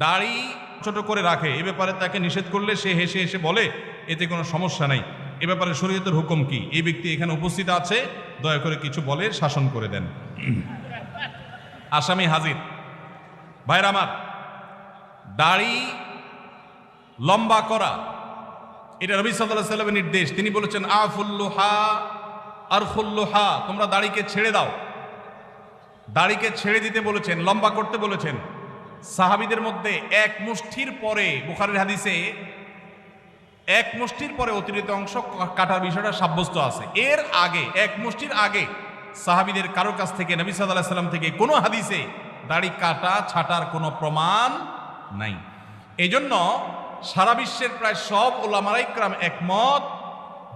দাড়ি ছোট করে রাখে, এ ব্যাপারে তাকে নিষেধ করলে সে হেসে হেসে বলে এতে কোনো সমস্যা নাই, এ ব্যাপারে শরীয়তের হুকুম কি? এই ব্যক্তি এখানে উপস্থিত আছে, দয়া করে কিছু বলে শাসন করে দেন। আসামি হাজির। ভাইরা আমার, দাড়ি লম্বা করা এটা নবী সাল্লাল্লাহু আলাইহি ওয়াসাল্লামের নির্দেশ। তিনি বলেছেন আফুল্লুহা আরখুল্লুহা, তোমরা দাড়িকে ছেড়ে দাও। দাড়িকে ছেড়ে দিতে বলেছেন, লম্বা করতে বলেছেন। সাহাবীদের মধ্যে এক মুষ্টির পরে, বুখারীর হাদিসে এক মুষ্টির পরে অতিরিক্ত অংশ কাটার বিষয়টা সাব্যস্ত আছে। এর আগে, এক মুষ্টির আগে সাহাবীদের কারোর কাছ থেকে, নবী সাল্লাল্লাহু আলাইহি ওয়াসাল্লাম থেকে কোনো হাদিসে দাড়ি কাটা ছাটার কোনো প্রমাণ নাই। এই জন্য সারা বিশ্বের প্রায় সব উলামায়ে ইকরাম একমত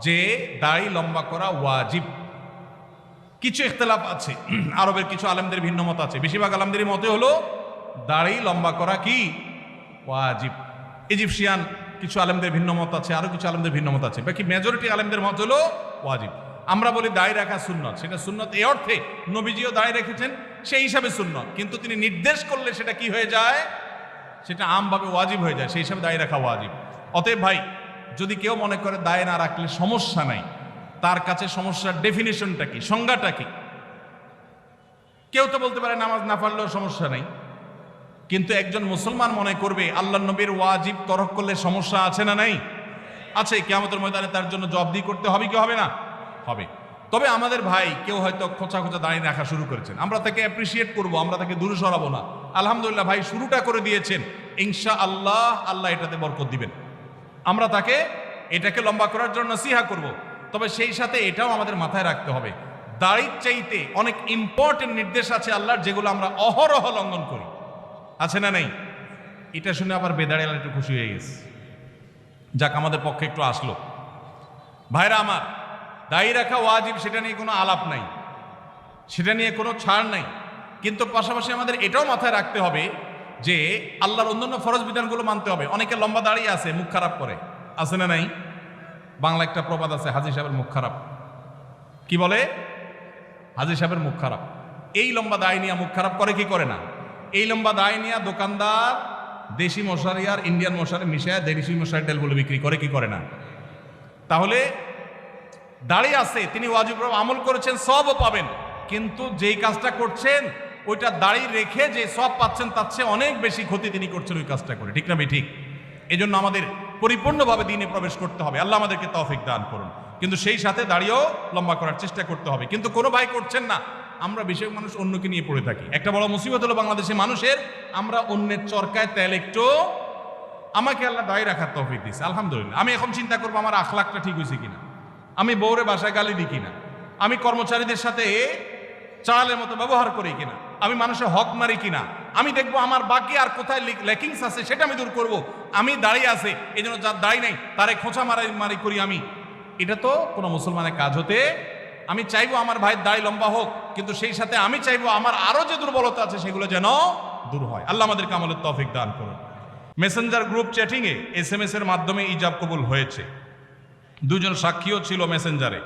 যে দাড়ি লম্বা করা ওয়াজিব। কিছু ইখতিলাফ আছে, আরবের কিছু আলেমদের ভিন্ন মত আছে। বেশিরভাগ আলেমদের মতে হলো দাড়ি লম্বা করা কি ওয়াজিব। ইজিপশিয়ান কিছু আলেমদের ভিন্ন মত আছে, আরো কিছু আলেমদের ভিন্ন মত আছে, বাকি মেজরিটি আলেমদের মত হলো ওয়াজিব। আমরা বলি দাড়ি রাখা সুন্নত, সেটা সুন্নত এই অর্থে নবীজিও দাড়ি রেখেছেন, সেই হিসাবে সুন্নত, কিন্তু তিনি নির্দেশ করলে সেটা কি হয়ে যায়, সেটা আমভাবে ওয়াজিব হয়ে যায়, সেই হিসাবে দাড়ি রাখা ওয়াজিব। অতএব ভাই, যদি কেউ মনে করে দাড়ি না রাখলে সমস্যা নাই, তার কাছে সমস্যার ডেফিনেশনটা কি, সংজ্ঞাটা কি? কেউ তো বলতে পারে নামাজ না পড়লেও সমস্যা নাই, কিন্তু একজন মুসলমান মনে করবে আল্লাহর নবীর ওয়াজিব তরক করলে সমস্যা আছে না নাই? আছে। কিয়ামতের ময়দানে তার জন্য জবাবদিহি করতে হবে কি হবে না? হবে। তবে আমাদের ভাই কেউ হয়তো খোঁচা খোঁচা দাঁড়িয়ে রাখা শুরু করেছেন, আমরা তাকে অ্যাপ্রিসিয়েট করব, আমরা তাকে দূরে সরাবো না। আলহামদুলিল্লাহ ভাই শুরুটা করে দিয়েছেন, ইনশাআল্লাহ আল্লাহ এটাতে বরকত দিবেন। আমরা তাকে এটাকে লম্বা করার জন্য নসিহা করব। তবে সেই সাথে এটাও আমাদের মাথায় রাখতে হবে, দাড়ির চাইতে অনেক ইম্পর্টেন্ট নির্দেশ আছে আল্লাহর, যেগুলো আমরা অহরহ লঙ্ঘন করি। আছে না নেই? এটা শুনে আবার বেদাড়িয়ালা একটু খুশি হয়ে গেছে, যাক আমাদের পক্ষে একটু আসলো। ভাইরা আমার, দাড়ি রাখা ওয়াজিব, সেটা নিয়ে কোনো আলাপ নাই, সেটা নিয়ে কোনো ছাড় নাই। কিন্তু পাশাপাশি আমাদের এটাও মাথায় রাখতে হবে যে আল্লাহর অন্যান্য ফরজ বিধানগুলো মানতে হবে। অনেকে লম্বা দাড়ি আছে, মুখ খারাপ করে, আছে না নাই? বাংলা একটা প্রবাদ আছে, হাজী সাহেবের মুখ খারাপ। কি বলে? হাজী সাহেবের মুখ খারাপ। এই লম্বা দাড়ি নিয়ে মুখ খারাপ করে কি করে না? এই লম্বা দাড়ি নিয়ে দোকানদার দেশি মশারি আর ইন্ডিয়ান মশারি মিশায় দেশি মশারি তেলগুলো বিক্রি করে কি করে না? তাহলে দাড়ি আছে, তিনি ওয়াজিব আমল করেছেন, সবও পাবেন, কিন্তু যেই কাজটা করছেন ওইটা দাড়ি রেখে যে সব পাচ্ছেন তার চেয়ে অনেক বেশি ক্ষতি তিনি করছেন ওই কাজটা করে। ঠিক না ঠিক? এই জন্য আমাদের পরিপূর্ণভাবে দ্বীনে প্রবেশ করতে হবে। আল্লাহ আমাদেরকে তৌফিক দান করুন। কিন্তু সেই সাথে দাড়িও লম্বা করার চেষ্টা করতে হবে। কিন্তু কোনো ভাই করছেন না, আমরা বেশিরভাগ মানুষ অন্যকে নিয়ে পড়ে থাকি। একটা বড় মুসিবত হলো বাংলাদেশে মানুষের, আমরা অন্যের চরকায় তেল একটু, আমাকে আল্লাহ দাড়ি রাখার তৌফিক দিয়েছে আলহামদুলিল্লাহ। আমি এখন চিন্তা করবো আমার আখলাকটা ঠিক হয়েছে কিনা, আমি বউরে বাসায় গালি দিই কিনা, আমি কর্মচারীদের সাথে চালের মতো ব্যবহার করি কিনা, আমি মানুষের হক মারি কিনা, আমি দেখবো আমার বাকি আর কোথায় ল্যাকিংস আছে সেটা আমি দূর করব। আমি দাঁড়িয়ে আছে, এই জন্য যার দাড়ি নাই তারে খোঁচা মারি করি আমি, এটা তো কোনো মুসলমানের কাজ হতে। আমি চাইবো আমার ভাইয়ের দাড়ি লম্বা হোক, কিন্তু সেই সাথে আমি চাইবো আমার আরো যে দুর্বলতা আছে সেগুলো যেন দূর হয়। আল্লাহ আমাদেরকে আমলের তৌফিক দান করুন। মেসেঞ্জার গ্রুপ চ্যাটিং এ SMS এর মাধ্যমে ইজাব কবুল হয়েছে, দুজন সাক্ষীও ছিল মেসেঞ্জারে,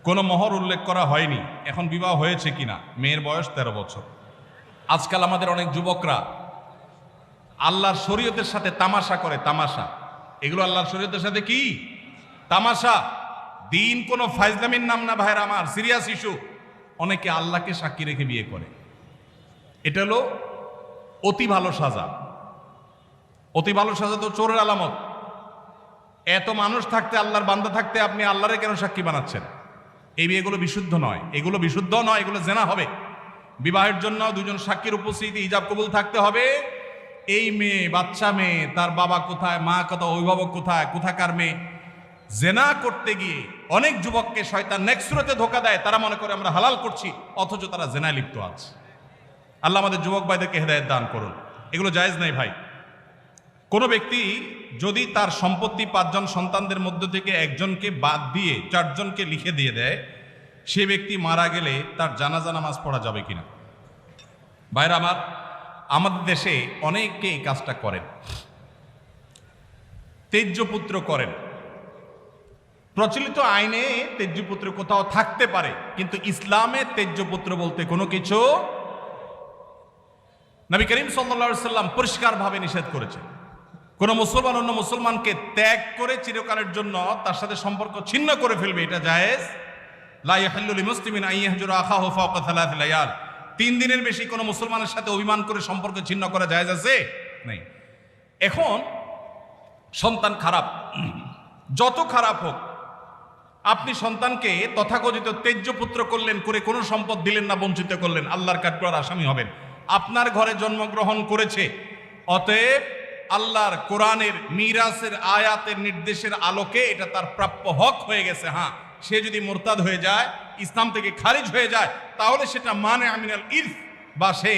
কোনো মোহর উল্লেখ করা হয়নি। এখন বিবাহ হয়েছে কিনা? মেয়ের বয়স 13 বছর। আজকাল আমাদের অনেক যুবকরা আল্লাহর শরীয়তের সাথে তামাশা করে, তামাশা। এগুলো আল্লাহর শরীয়তের সাথে কি তামাশা? দিন কোনো ফাইজলামির নাম না ভাইরা আমার, সিরিয়াস ইস্যু। অনেকে আল্লাহকে সাক্ষী রেখে বিয়ে করে, এটা হলো অতি ভালো সাজা। অতি ভালো সাজা তো চোরের আলামত। এত মানুষ থাকতে, আল্লাহর বান্দা থাকতে আপনি আল্লাহরে কেন সাক্ষী বানাচ্ছেন? এই বিয়েগুলো বিশুদ্ধ নয়, এগুলো বিশুদ্ধ নয়, এগুলো জেনা হবে। বিবাহের জন্য দুজন সাক্ষীর উপস্থিতি, ইজাব কবুল থাকতে হবে। এই মেয়ে, বাচ্চা মেয়ে, তার বাবা কোথায়, মা কোথায়, অভিভাবক কোথায়, কোথাকার মেয়ে, জেনা করতে গিয়ে অনেক যুবককে শয়তান নেক্সট সুরতে ধোঁকা দেয়। তারা মনে করে আমরা হালাল করছি, অথচ তারা জেনায় লিপ্ত আছে। আল্লাহ আমাদের যুবক ভাইদেরকে হেদায়েত দান করুন। এগুলো জায়েজ নাই ভাই। কোনো ব্যক্তি যদি তার সম্পত্তি 5 জন সন্তানদের মধ্য থেকে একজনকে বাদ দিয়ে 4 জনকে লিখে দিয়ে দেয়, সে ব্যক্তি মারা গেলে তার জানাজা নামাজ পড়া যাবে কিনা? ভাইরা আমার, আমাদের দেশে অনেকে এই কাজটা করেন, তেজ্যপুত্র করেন। প্রচলিত আইনে তেজ্যপুত্র কোথাও থাকতে পারে, কিন্তু ইসলামে তেজ্যপুত্র বলতে কোনো কিছু নবী করিম সাল্লাল্লাহু আলাইহি সাল্লাম পরিষ্কারভাবে নিষেধ করেছেন, কোন মুসলমান অন্য মুসলমানকে ত্যাগ করে চিরকালের জন্য তার সাথে সম্পর্ক ছিন্ন করে ফেলবে, এটা জায়েজ। লা ইয়াহিল্লু লিমুসলিমিন আন ইয়াহজুরা আখাহু ফাওকা সালাসি লায়াল, 3 দিনের বেশি কোনো মুসলমানের সাথে অভিমান করে সম্পর্ক ছিন্ন করা জায়েজ আছে? নেই। এখন সন্তান খারাপ, যত খারাপ হোক, আপনি সন্তানকে তথাকথিত তেজ্য পুত্র করলেন, করে কোনো সম্পদ দিলেন না, বঞ্চিত করলেন, আল্লাহর কাঠগড়ার আসামি হবেন। আপনার ঘরে জন্মগ্রহণ করেছে, অতএব আল্লাহর কোরআনের মিরাসের আয়াতের নির্দেশের আলোকে এটা তার প্রাপ্য হক হয়ে গেছে। হ্যাঁ, সে যদি মুরতাদ হয়ে যায়, ইসলাম থেকে খারিজ হয়ে যায়, তাহলে সেটা মানে আমিনাল ইরফ, বা সে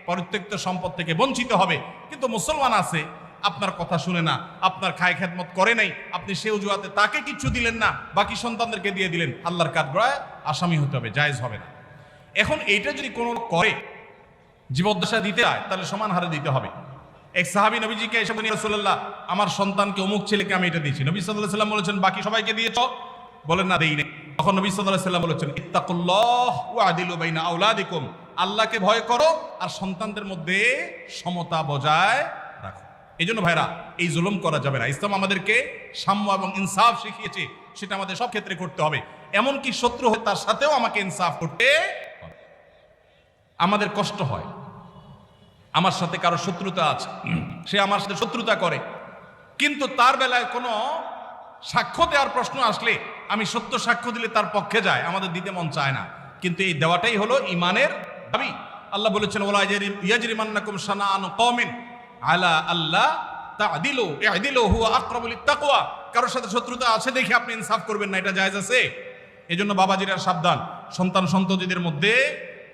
পরিত্যক্ত সম্পদ থেকে বঞ্চিত হবে। কিন্তু মুসলমান আছে, আপনার কথা শুনে না, আপনার খায় খেদমত করে নাই, আপনি সে অজুহাতে তাকে কিছু দিলেন না, বাকি সন্তানদেরকে দিয়ে দিলেন, আল্লাহর কাঠগড়ায় আসামি হতে হবে, জায়েজ হবে না। এখন এইটা যদি কোনো করে জীবদ্দশা দিতে হয়, তাহলে সমান হারে দিতে হবে। এক সাহাবী নবীজিকে এসে বলেন, রাসূলুল্লাহ, আমার সন্তানকে অমুক ছেলেকে আমি এটা দিয়েছি। নবী সাল্লাল্লাহু আলাইহি ওয়াসাল্লাম বলেছেন, বাকি সবাইকে দিয়েছো? বলেন না, দেই নাই। তখন নবী সাল্লাল্লাহু আলাইহি ওয়াসাল্লাম বলেছেন, ইত্তাকুল্লাহ ওয়া আদিলু বাইনা আওলাদিকুম, আল্লাহকে ভয় করো আর সন্তানদের মধ্যে সমতা বজায় রাখো। এই জন্য ভাইরা, এই জুলুম করা যাবে না। ইসলাম আমাদেরকে সাম্য এবং ইনসাফ শিখিয়েছে, সেটা আমাদের সব ক্ষেত্রে করতে হবে। এমনকি শত্রু হয়, তার সাথেও আমাকে ইনসাফ করতে হবে। আমাদের কষ্ট হয়, আমার সাথে কারো শত্রুতা আছে, সে আমার সাথে শত্রুতা করে, কিন্তু তার বেলায় কোনো সাক্ষ্য দেওয়ার প্রশ্ন আসলে আমি সত্য সাক্ষ্য দিলে তার পক্ষে যায়, আমাদের দিতে মন চায় না। কিন্তু এই দেওয়াটাই হলো ইমানের দাবি। আল্লাহ বলেছেন, ওয়ালা ইয়াজরিমান্নাকুম শানাআনু কওমিন আলা আল্লা তা'দিলু ই'দিলু হুয়া আকরাবু লিত-তাকওয়া, কারোর সাথে শত্রুতা আছে দেখে আপনি ইনসাফ করবেন না, এটা জায়েজ আছে? এজন্য বাবাজিরা সাবধান, সন্তান সন্ততিদের মধ্যে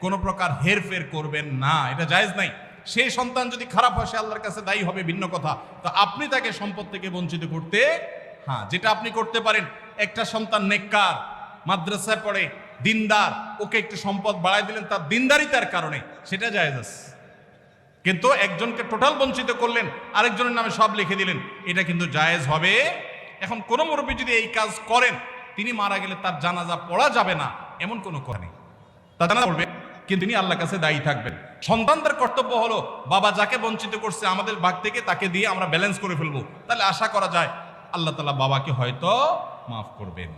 কোনো প্রকার হেরফের করবেন না, এটা জায়েজ নাই। সেই সন্তান যদি খারাপ হয়, সে আল্লাহর কাছে দায়ী হবে, ভিন্ন কথা। তো আপনি তাকে সম্পদ থেকে বঞ্চিত করতে, হ্যাঁ, যেটা আপনি করতে পারেন, একটা সন্তান নেককার, মাদ্রাসায় পড়ে, দিনদার, ওকে একটু সম্পদ বাড়ায় দিলেন তার দিনদারিতার কারণে, সেটা জায়েজ আছে। কিন্তু একজনকে টোটাল বঞ্চিত করলেন, আরেকজনের নামে সব লিখে দিলেন, এটা কিন্তু জায়েজ হবে। এখন কোন মুরব্বী যদি এই কাজ করেন, তিনি মারা গেলে তার জানাজা পড়া যাবে না, এমন কোনো কথা নেই। তার জানাজা পড়বে, কিন্তু তিনি আল্লাহর কাছে দায়ী থাকবেন। সন্তানদের কর্তব্য হলো, বাবা যাকে বঞ্চিত করছে আমাদের ভাগ থেকে তাকে দিয়ে আমরা ব্যালেন্স করে ফেলবো, তাহলে আশা করা যায় আল্লাহ তাআলা বাবাকে হয়তো মাফ করবেন।